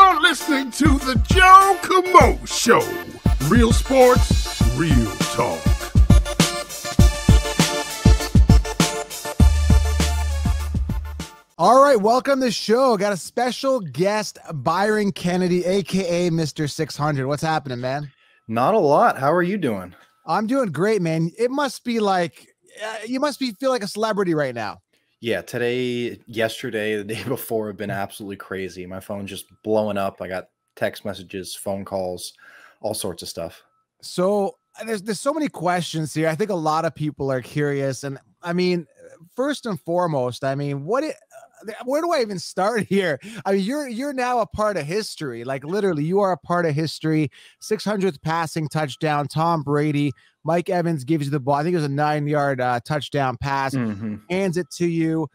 You're listening to the Joe Camo Show. Real sports, real talk. All right, welcome to the show. Got a special guest, Byron Kennedy, a.k.a. Mr. 600. What's happening, man? Not a lot. How are you doing? I'm doing great, man. It must be like, feel like a celebrity right now. Yeah, today, yesterday, the day before have been absolutely crazy. My phone's just blowing up. I got text messages, phone calls, all sorts of stuff. So there's so many questions here. I think a lot of people are curious. And I mean, first and foremost, I mean, where do I even start here? I mean, you're now a part of history. Like literally, you are a part of history. 600th passing touchdown, Tom Brady. Mike Evans gives you the ball. I think it was a 9-yard touchdown pass, hands it to you.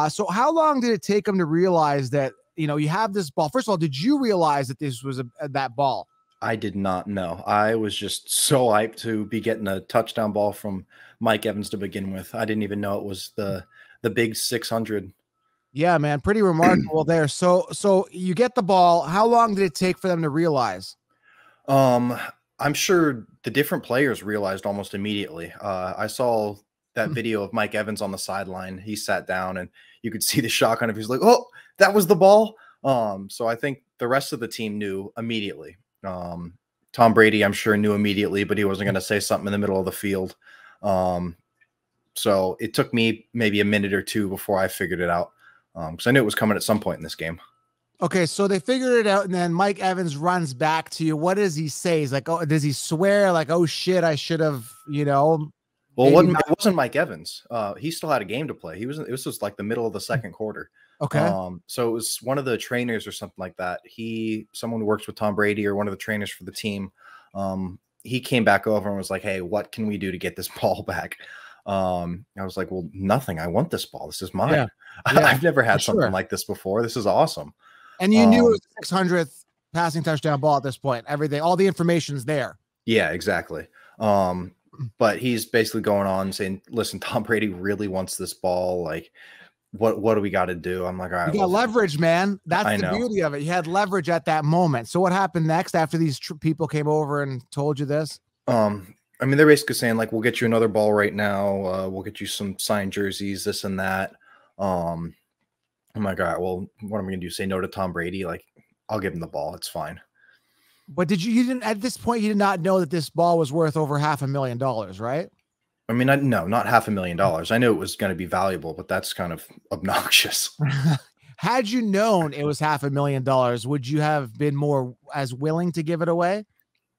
So how long did it take him to realize that, you have this ball? First of all, did you realize that this was that ball? I did not know. I was just so hyped to be getting a touchdown ball from Mike Evans to begin with. I didn't even know it was the big 600. Yeah, man, pretty remarkable there. So you get the ball. How long did it take for them to realize? I'm sure the different players realized almost immediately. I saw that video of Mike Evans on the sideline. He sat down and you could see the shock on him. He's like, oh, that was the ball. So I think the rest of the team knew immediately. Tom Brady, I'm sure, knew immediately, but he wasn't going to say something in the middle of the field. So it took me maybe a minute or two before I figured it out. Because I knew it was coming at some point in this game. Okay, so they figured it out, and then Mike Evans runs back to you. What does he say? He's like, oh, does he swear like, oh shit, I should have, Well, it wasn't Mike Evans. He still had a game to play. It was just like the middle of the second quarter. Okay. So it was one of the trainers or something like that. Someone who works with Tom Brady or one of the trainers for the team. He came back over and was like, hey, what can we do to get this ball back? I was like, well, nothing. I want this ball. This is mine. Yeah. I've never had something like this before. This is awesome. And you knew it was 600th passing touchdown ball at this point. Everything, all the information's there. Yeah, exactly. But he's basically going on saying, listen, Tom Brady really wants this ball. Like, what do we got to do? I'm like, all right. You got leverage, man. That's the beauty of it. You had leverage at that moment. So what happened next after these people came over and told you this? I mean, they're basically saying, like, we'll get you another ball right now. We'll get you some signed jerseys, this and that. I'm like, all right, well, what am I going to do? Say no to Tom Brady? Like, I'll give him the ball. It's fine. But you didn't, at this point, you did not know that this ball was worth over $500,000, right? I mean, no, not $500,000. I knew it was going to be valuable, but that's kind of obnoxious. Had you known it was $500,000, would you have been more as willing to give it away?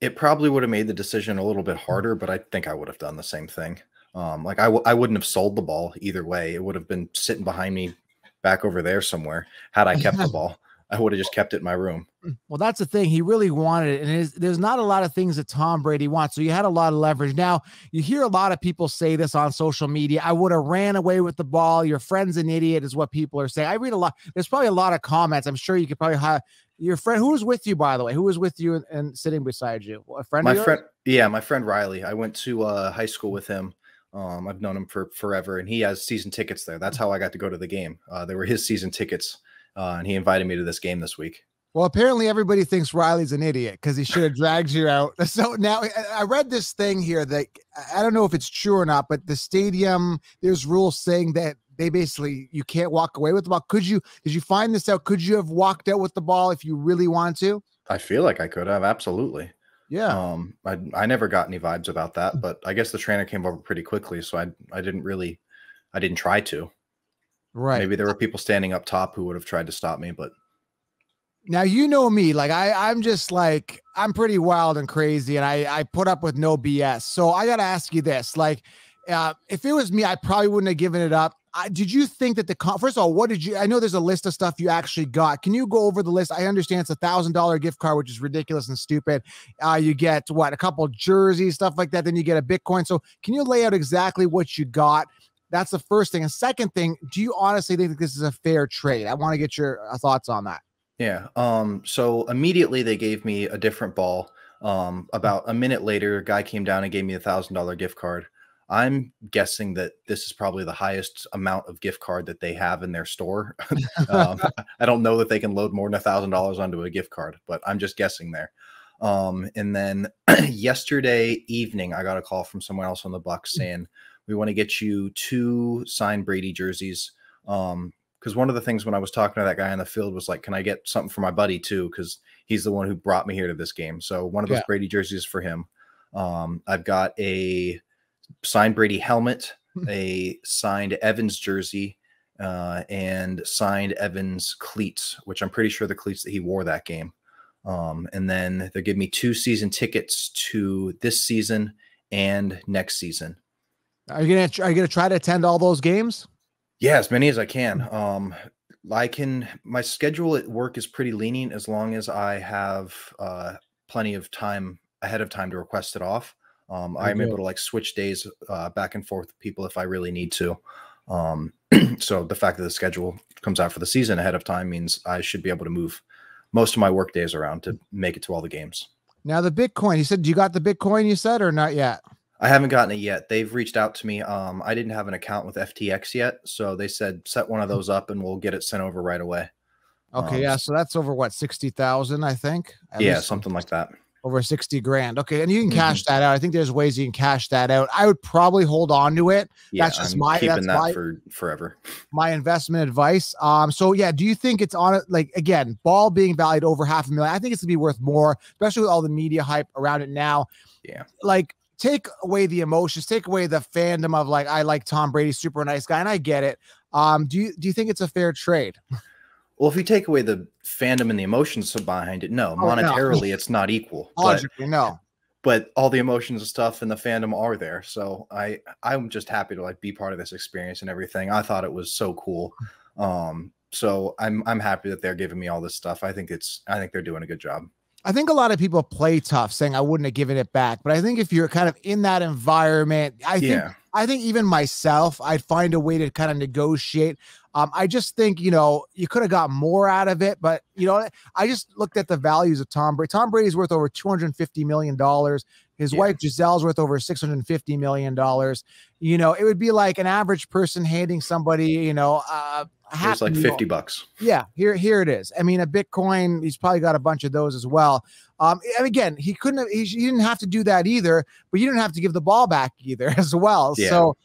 It probably would have made the decision a little bit harder, but I think I would have done the same thing. Like I wouldn't have sold the ball either way. It would have been sitting behind me back over there somewhere. Had I kept the ball, I would have just kept it in my room. Well, that's the thing. He really wanted it. And there's not a lot of things that Tom Brady wants. So you had a lot of leverage. Now, you hear a lot of people say this on social media. I would have ran away with the ball. Your friend's an idiot is what people are saying. I read a lot. There's probably a lot of comments. I'm sure you could probably have your friend. Who was with you, by the way? Who was with you and sitting beside you? A friend? My friend. Yeah, my friend Riley. I went to high school with him. I've known him for forever, and he has season tickets there. That's how I got to go to the game. They were his season tickets, and he invited me to this game this week. Well, apparently everybody thinks Riley's an idiot because he should have dragged you out. So now I read this thing here that I don't know if it's true or not, but the stadium, there's rules saying that you can't walk away with the ball. Did you find this out? Could you have walked out with the ball if you really want to? I feel like I could have. Absolutely. Yeah. I never got any vibes about that, but I guess the trainer came over pretty quickly. So I didn't try to. Right. Maybe there were people standing up top who would have tried to stop me, but. Now, you know me, like I'm just like, I'm pretty wild and crazy and I put up with no BS. So I got to ask you this, like, if it was me, I probably wouldn't have given it up. Did you think that first of all, I know there's a list of stuff you actually got. Can you go over the list? I understand it's $1,000 gift card, which is ridiculous and stupid. You get a couple jerseys, stuff like that. Then you get a Bitcoin. So can you lay out exactly what you got? That's the first thing. And second thing, do you honestly think that this is a fair trade? I want to get your thoughts on that. Yeah. So immediately they gave me a different ball. About a minute later, a guy came down and gave me $1,000 gift card. I'm guessing that this is probably the highest amount of gift card that they have in their store. I don't know that they can load more than $1,000 onto a gift card, but I'm just guessing there. And then yesterday evening, I got a call from someone else on the Bucs saying, we want to get you 2 signed Brady jerseys. Because one of the things when I was talking to that guy on the field was like, can I get something for my buddy too? Because he's the one who brought me here to this game. So one of those Brady jerseys for him. I've got a signed Brady helmet, a signed Evans jersey, and signed Evans cleats, which I'm pretty sure the cleats that he wore that game. And then they'll give me 2 season tickets to this season and next season. Are you gonna try to attend all those games? Yeah, as many as I can. My schedule at work is pretty lenient as long as I have plenty of time ahead of time to request it off. I'm able to like switch days back and forth with people if I really need to. So the fact that the schedule comes out for the season ahead of time means I should be able to move most of my work days around to make it to all the games. Now the Bitcoin, you said you got the Bitcoin, you said, or not yet? I haven't gotten it yet. They've reached out to me. I didn't have an account with FTX yet. So they said, set one of those up and we'll get it sent over right away. Okay. Yeah. So that's over what, 60,000, I think. Yeah. Something like that. Over 60 grand. Okay. And you can cash that out. I think there's ways you can cash that out. I would probably hold on to it. Yeah, that's just keeping that for forever. My investment advice. So yeah, do you think it's on it? Like, again, ball being valued over $500,000. I think it's gonna be worth more, especially with all the media hype around it now. Yeah. Like, take away the emotions, take away the fandom of like, I like Tom Brady, super nice guy. And I get it. Do you think it's a fair trade? Well, if you take away the fandom and the emotions behind it, no, monetarily, it's not equal. Logically, no. But all the emotions and stuff and the fandom are there. So I'm just happy to like be part of this experience and everything. I thought it was so cool. So I'm happy that they're giving me all this stuff. I think they're doing a good job. I think a lot of people play tough saying I wouldn't have given it back, but I think if you're kind of in that environment, I think even myself, I'd find a way to kind of negotiate. I just think, you know, you could have got more out of it, but you know, I just looked at the values of Tom Brady. Tom Brady's worth over $250 million. His wife Giselle's worth over $650 million. You know, it would be like an average person handing somebody, you know, it's like $50. Yeah, here it is. I mean, a Bitcoin, he's probably got a bunch of those as well. And again, he didn't have to do that either, but you didn't have to give the ball back either as well. Yeah. So,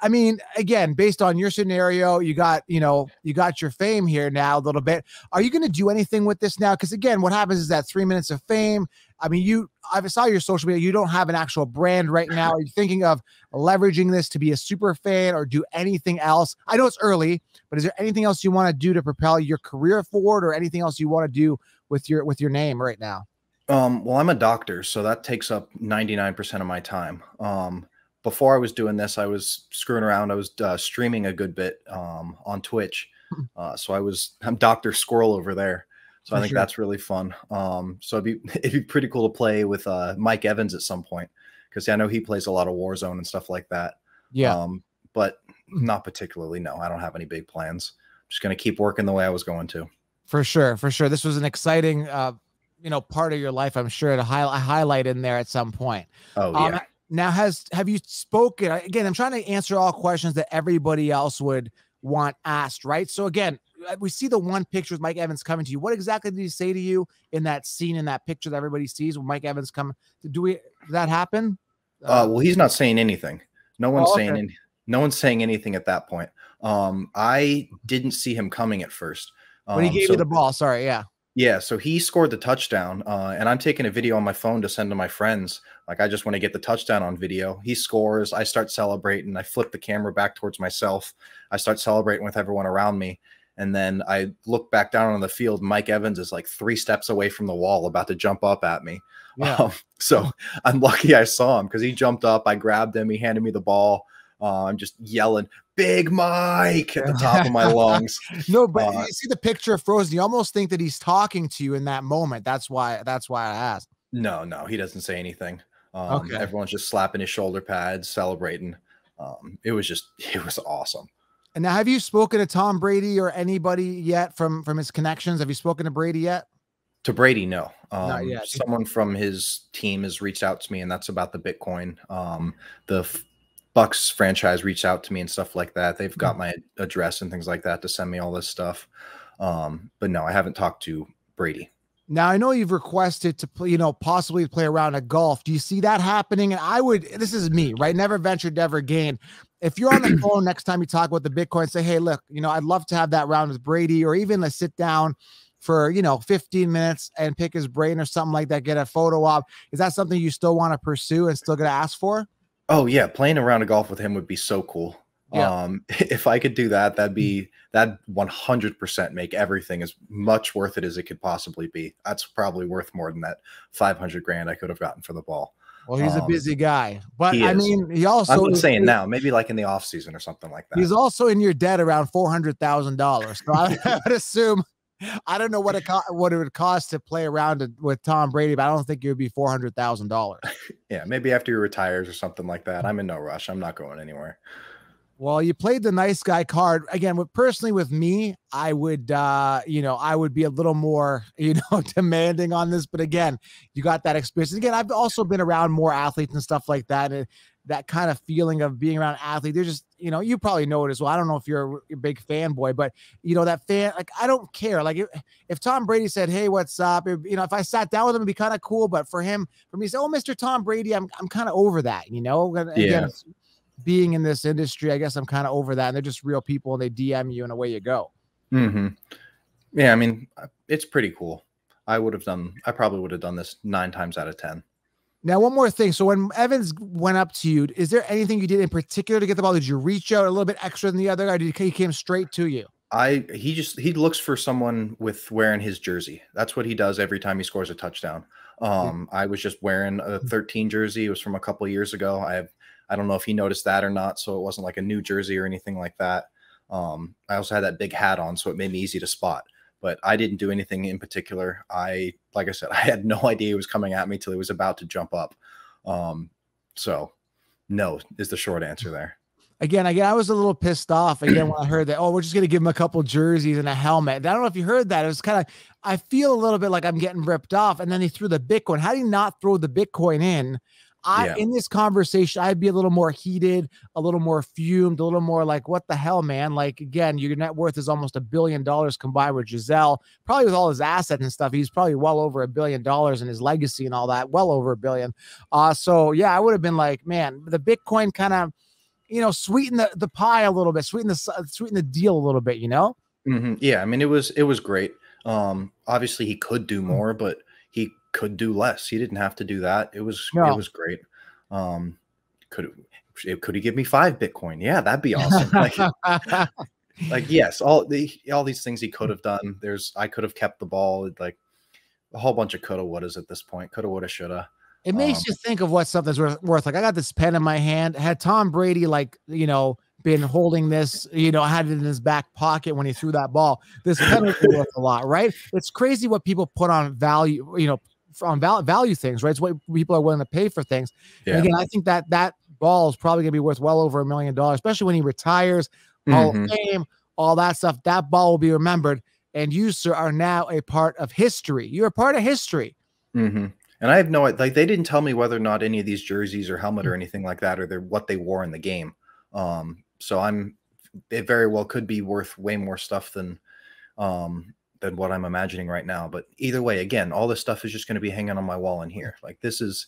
I mean, again, based on your scenario, you got your fame here now a little bit. Are you going to do anything with this now? Because again, what happens is that 3 minutes of fame. I mean, I saw your social media. You don't have an actual brand right now. Are you thinking of leveraging this to be a super fan or do anything else? I know it's early, but is there anything else you want to do to propel your career forward, or anything else you want to do with your name right now? Well, I'm a doctor, so that takes up 99% of my time. Before I was doing this, I was screwing around. I was streaming a good bit on Twitch. So I'm Dr. Squirrel over there. So I think that's really fun. So it'd be pretty cool to play with Mike Evans at some point, because I know he plays a lot of Warzone and stuff like that. Yeah. But not particularly. No, I don't have any big plans. I'm just going to keep working the way I was going to. For sure. This was an exciting, part of your life, I'm sure, to highlight in there at some point. Oh, yeah. Now, have you spoken? Again, I'm trying to answer all questions that everybody else would want asked, right? So again, we see the one picture with Mike Evans coming to you. What exactly did he say to you in that scene, in that picture that everybody sees when Mike Evans come? Did that happen? Well, he's not saying anything. No one's saying anything at that point. I didn't see him coming at first. When he gave you the ball, sorry, yeah. Yeah, so he scored the touchdown, and I'm taking a video on my phone to send to my friends. Like, I just want to get the touchdown on video. He scores. I start celebrating. I flip the camera back towards myself. I start celebrating with everyone around me. And then I look back down on the field. Mike Evans is like 3 steps away from the wall, about to jump up at me. Yeah. So I'm lucky I saw him, because he jumped up. I grabbed him. He handed me the ball. I'm just yelling, "Big Mike," at the top of my lungs. No, but you see the picture frozen. You almost think that he's talking to you in that moment. That's why I asked. No, he doesn't say anything. Everyone's just slapping his shoulder pads, celebrating. It was awesome. And now, have you spoken to Tom Brady or anybody yet from his connections? Have you spoken to Brady yet? To Brady, no. Not yet. Someone from his team has reached out to me, and that's about the Bitcoin. Bucks franchise reached out to me and stuff like that. They've got my address and things like that to send me all this stuff. But no, I haven't talked to Brady. Now, I know you've requested to play, possibly play around at golf. Do you see that happening? And this is me, right? Never ventured, never gained. If you're on the phone next time you talk about the Bitcoin, say, hey, look, I'd love to have that round with Brady, or even let's sit down for, 15 minutes and pick his brain or something like that, get a photo op. Is that something you still want to pursue and still going to ask for? Oh yeah. Playing a round of golf with him would be so cool. Yeah. If I could do that, that'd 100% make everything as much worth it as it could possibly be. That's probably worth more than that 500 grand I could have gotten for the ball. Well, he's a busy guy, but he also, I'm saying now, maybe like in the off season or something like that. He's also in your debt around $400,000. So I would assume, I don't know what it would cost to play around with Tom Brady, but I don't think it would be $400,000. Yeah. Maybe after he retires or something like that. I'm in no rush. I'm not going anywhere. Well, you played the nice guy card again. Personally, with me, I would, I would be a little more, demanding on this. But again, you got that experience. Again, I've also been around more athletes and stuff like that, and that kind of feeling of being around athletes. They're just, you probably know it as well. I don't know if you're a big fanboy, but that fan, like, I don't care. Like if Tom Brady said, "Hey, what's up?" If I sat down with him, it'd be kind of cool. But for me to say, "Oh, Mr. Tom Brady," I'm kind of over that. Again, being in this industry, I guess I'm kind of over that. And they're just real people, and they DM you and away you go. Mm-hmm. Yeah. I mean, it's pretty cool. I probably would have done this 9 times out of 10. Now, one more thing. So when Evans went up to you, is there anything you did in particular to get the ball? Did you reach out a little bit extra than the other guy? He came straight to you? He looks for someone with wearing his jersey. That's what he does every time he scores a touchdown. I was just wearing a 13 jersey. It was from a couple of years ago. I don't know if he noticed that or not, so it wasn't like a new jersey or anything like that. I also had that big hat on, so it made me easy to spot. But I didn't do anything in particular. Like I said, I had no idea he was coming at me till he was about to jump up. So no is the short answer there. Again, I was a little pissed off again when I heard that, we're just going to give him a couple jerseys and a helmet. And I don't know if you heard that. It was kind of, I feel a little bit like I'm getting ripped off. And then he threw the Bitcoin. How do you not throw the Bitcoin in? In this conversation, I'd be a little more heated, a little more fumed, a little more like, what the hell, man? Like, again, your net worth is almost $1 billion combined with Giselle, probably with all his assets and stuff. He's probably well over $1 billion in his legacy and all that, well over $1 billion. So yeah, I would have been like, man, the Bitcoin kind of, sweeten the pie a little bit, sweeten the deal a little bit, Mm-hmm. Yeah. I mean, it was great. Obviously he could do more, but he could do less. He didn't have to do that. It was great. Could he give me 5 Bitcoin? Yeah, that'd be awesome. Like yes, all these things he could have done. I could have kept the ball. Like a whole bunch of coulda, wouldas at this point. Coulda, woulda, shoulda. It makes you think of what something's worth. Like I got this pen in my hand. Had Tom Brady been holding this, had it in his back pocket when he threw that ball, this pen would be worth a lot, right? It's crazy what people put on value, on value things, right? It's what people are willing to pay for things. Yeah. And again, I think that ball is probably going to be worth well over $1 million, especially when he retires, Hall of Fame, all that stuff. That ball will be remembered. And you, sir, are now a part of history. You're a part of history. Mm-hmm. And I have they didn't tell me whether or not any of these jerseys or helmet or anything like that, or what they wore in the game. So it very well could be worth way more stuff than what I'm imagining right now. But either way, again, all this stuff is just going to be hanging on my wall in here. Like this is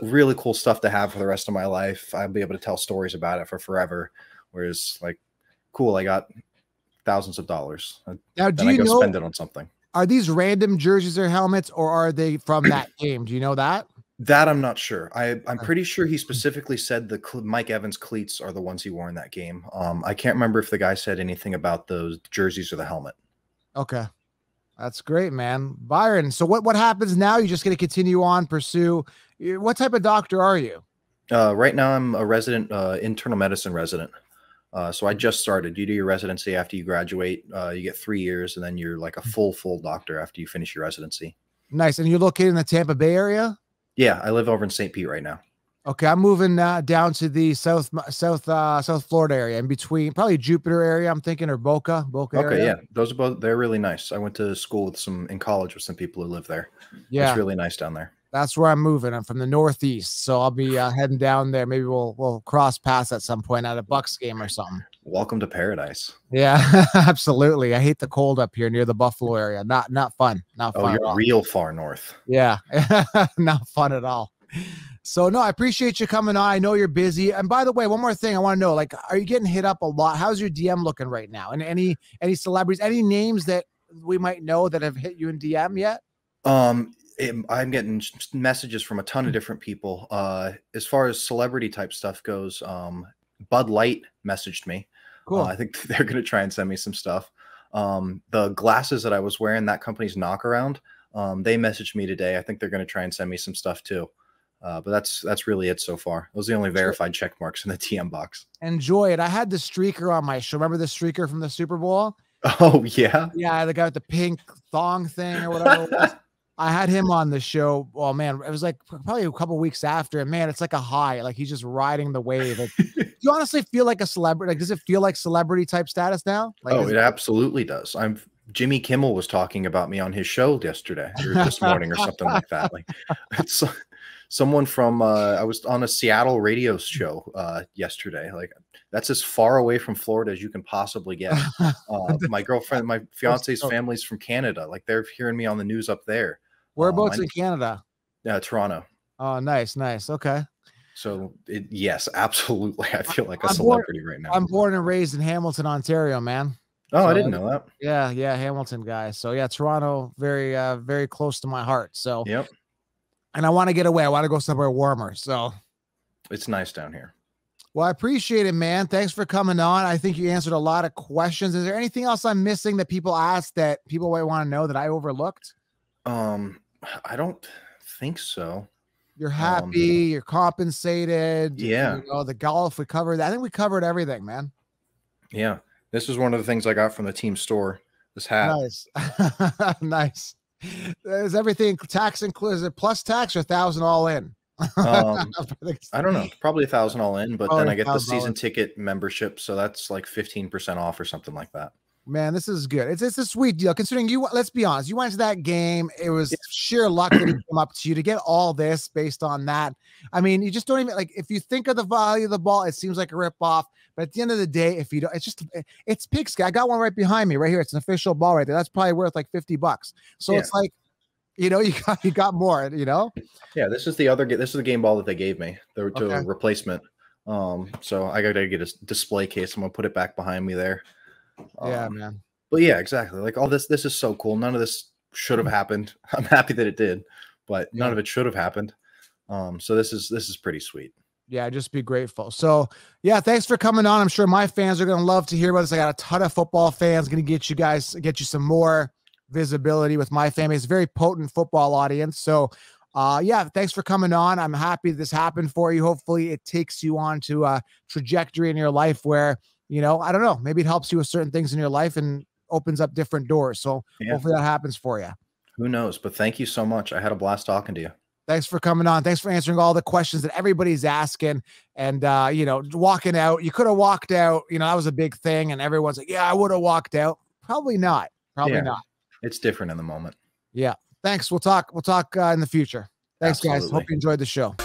really cool stuff to have for the rest of my life. I'll be able to tell stories about it for forever. Whereas like, cool, I got thousands of dollars. Now, then I go spend it on something. Are these random jerseys or helmets, or are they from that game? Do you know that? That I'm not sure. I'm pretty sure he specifically said the Mike Evans cleats are the ones he wore in that game. I can't remember if the guy said anything about those jerseys or the helmet. Okay. That's great, man. Byron, so what happens now? You're just going to continue on, pursue. What type of doctor are you? Right now I'm a resident, internal medicine resident. So I just started. You do your residency after you graduate. You get 3 years, and then you're like a full doctor after you finish your residency. Nice. And you're located in the Tampa Bay area? Yeah, I live over in St. Pete right now. Okay, I'm moving down to the South Florida area, in between probably Jupiter area, I'm thinking, or Boca area. Okay, yeah, those are both. They're really nice. I went to school in college with some people who live there. Yeah, it's really nice down there. That's where I'm moving. I'm from the Northeast, so I'll be heading down there. Maybe we'll cross paths at some point at a Bucks game or something. Welcome to paradise. Yeah, absolutely. I hate the cold up here near the Buffalo area. Not fun. Not fun. Oh, you're real far north. Yeah, not fun at all. So no, I appreciate you coming on. I know you're busy. And by the way, one more thing I want to know, like, are you getting hit up a lot? How's your DM looking right now? And any celebrities, any names that we might know that have hit you in DM yet? I'm getting messages from a ton of different people. As far as celebrity type stuff goes, Bud Light messaged me. Cool. I think they're going to try and send me some stuff. The glasses that I was wearing, that company's Knockaround, they messaged me today. I think they're going to try and send me some stuff too. But that's really it so far. Those are the only verified check marks in the TM box. Enjoy it. I had the streaker on my show. Remember the streaker from the Super Bowl? Oh, yeah. Yeah, the guy with the pink thong thing or whatever it was. I had him on the show. Oh, man, it was like probably a couple weeks after. And, man, it's like a high. Like, he's just riding the wave. Like, do you honestly feel like a celebrity? Like, does it feel like celebrity type status now? Like, it absolutely does. Jimmy Kimmel was talking about me on his show yesterday or this morning or something like that. Like, it's someone from I was on a Seattle radio show yesterday. Like, that's as far away from Florida as you can possibly get. My girlfriend, my fiance's family's from Canada. Like, they're hearing me on the news up there. Whereabouts in Canada? Toronto. Oh, nice. Okay. So yes, absolutely. I feel like a celebrity right now. I'm born and raised in Hamilton, Ontario, man. Oh, so I didn't know that. Yeah, Hamilton guy. So yeah, Toronto, very, very close to my heart. So yep. And I want to get away. I want to go somewhere warmer. So it's nice down here. Well, I appreciate it, man. Thanks for coming on. I think you answered a lot of questions. Is there anything else I'm missing that people asked that people might want to know that I overlooked? I don't think so. You're happy. You're compensated. Yeah. You know, the golf we covered. I think we covered everything, man. Yeah. This is one of the things I got from the team store. This hat. Nice. Nice. Is everything tax included? Is it plus tax or 1,000 all in? I don't know. Probably 1,000 all in, but then I get the season ticket membership, so that's like 15% off or something like that. Man, this is good. It's a sweet deal considering you. Let's be honest. You went to that game. It was sheer luck that he came up to you to get all this based on that. I mean, you just don't even like. If you think of the value of the ball, it seems like a rip off. But at the end of the day, if you don't, it's pigskin. I got one right behind me, right here. It's an official ball right there. That's probably worth like $50. So it's like, you know, you got more. You know. Yeah, this is the game ball that they gave me. The replacement. So I got to get a display case. I'm gonna put it back behind me there. Yeah, man. But yeah, exactly. Like all this is so cool. None of this should have happened. I'm happy that it did, but none of it should have happened. So this is pretty sweet. Yeah, just be grateful. So yeah, thanks for coming on. I'm sure my fans are gonna love to hear about this. I got a ton of football fans. Gonna get you some more visibility with my family. It's a very potent football audience. So yeah, thanks for coming on. I'm happy this happened for you. Hopefully it takes you on to a trajectory in your life where, you know, I don't know, maybe it helps you with certain things in your life and opens up different doors. So hopefully that happens for you. Who knows? But thank you so much. I had a blast talking to you. Thanks for coming on. Thanks for answering all the questions that everybody's asking. And, you know, walking out, you could have walked out, you know, that was a big thing. And everyone's like, yeah, I would have walked out. Probably not. Probably not. It's different in the moment. Yeah. Thanks. We'll talk in the future. Thanks, guys. Hope you enjoyed the show.